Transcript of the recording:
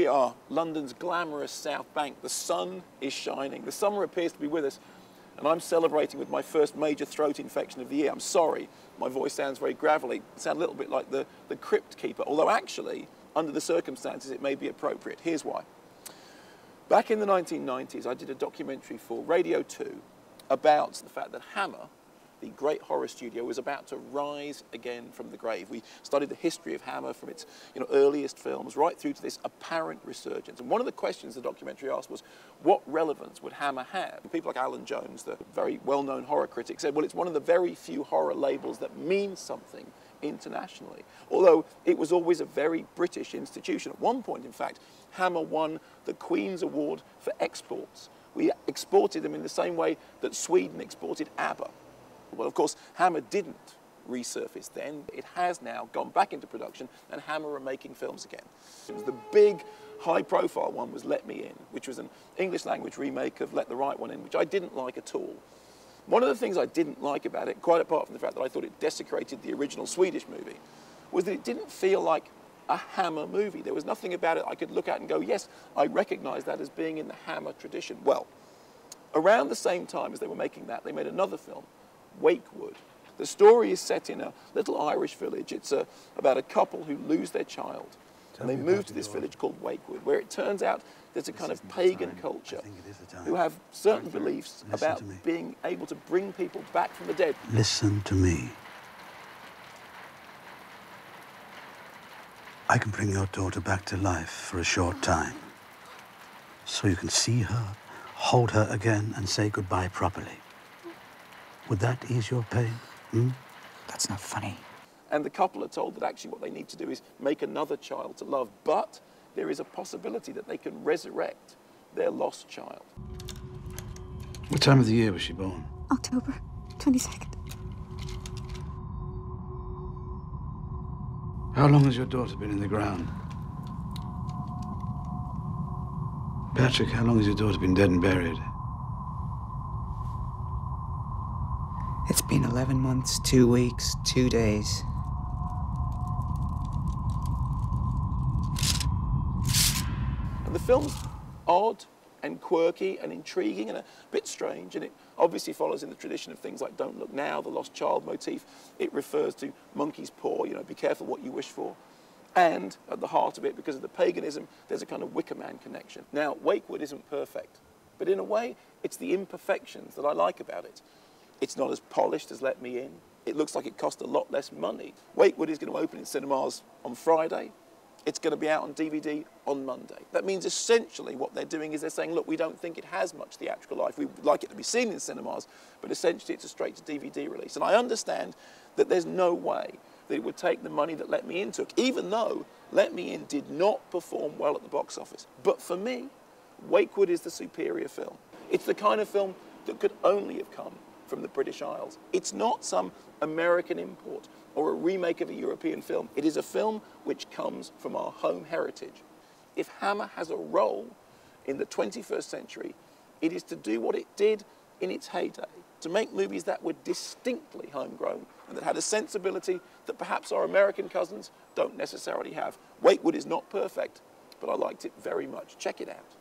we are, London's glamorous South Bank. The sun is shining. The summer appears to be with us, and I'm celebrating with my first major throat infection of the year. I'm sorry, my voice sounds very gravelly. It sounds a little bit like the crypt keeper, although actually, under the circumstances, it may be appropriate. Here's why. Back in the 1990s, I did a documentary for Radio 2 about the fact that Hammer, the great horror studio, was about to rise again from the grave. We studied the history of Hammer from its earliest films right through to this apparent resurgence. And one of the questions the documentary asked was, what relevance would Hammer have? And people like Alan Jones, the very well-known horror critic, said, well, it's one of the very few horror labels that means something internationally, although it was always a very British institution. At one point, in fact, Hammer won the Queen's Award for exports. We exported them in the same way that Sweden exported ABBA. Well, of course, Hammer didn't resurface then. It has now gone back into production, and Hammer are making films again. It was the big, high-profile one was Let Me In, which was an English-language remake of Let the Right One In, which I didn't like at all. One of the things I didn't like about it, quite apart from the fact that I thought it desecrated the original Swedish movie, was that it didn't feel like a Hammer movie. There was nothing about it I could look at and go, yes, I recognise that as being in the Hammer tradition. Well, around the same time as they were making that, they made another film, Wakewood. The story is set in a little Irish village. It's about a couple who lose their child. And they move to this village called Wakewood, where it turns out there's a kind of pagan culture who have certain beliefs about being able to bring people back from the dead. Listen to me. I can bring your daughter back to life for a short time, so you can see her, hold her again, and say goodbye properly. Would that ease your pain? That's not funny. And the couple are told that actually what they need to do is make another child to love, but there is a possibility that they can resurrect their lost child. What time of the year was she born? October 22nd. How long has your daughter been in the ground? Patrick, how long has your daughter been dead and buried? It's been 11 months, 2 weeks, 2 days. And the film's odd and quirky and intriguing and a bit strange, and it obviously follows in the tradition of things like Don't Look Now, the lost child motif. It refers to monkey's paw, be careful what you wish for. And at the heart of it, because of the paganism, there's a kind of Wicker Man connection. Now, Wakewood isn't perfect, but in a way, it's the imperfections that I like about it. It's not as polished as Let Me In. It looks like it cost a lot less money. Wakewood is going to open in cinemas on Friday. It's going to be out on DVD on Monday. That means essentially what they're doing is they're saying, look, we don't think it has much theatrical life. We'd like it to be seen in cinemas, but essentially it's a straight-to-DVD release. And I understand that there's no way that it would take the money that Let Me In took, even though Let Me In did not perform well at the box office. But for me, Wakewood is the superior film. It's the kind of film that could only have come from the British Isles. It's not some American import or a remake of a European film. It is a film which comes from our home heritage. If Hammer has a role in the 21st century, it is to do what it did in its heyday, to make movies that were distinctly homegrown and that had a sensibility that perhaps our American cousins don't necessarily have. Wakewood is not perfect, but I liked it very much. Check it out.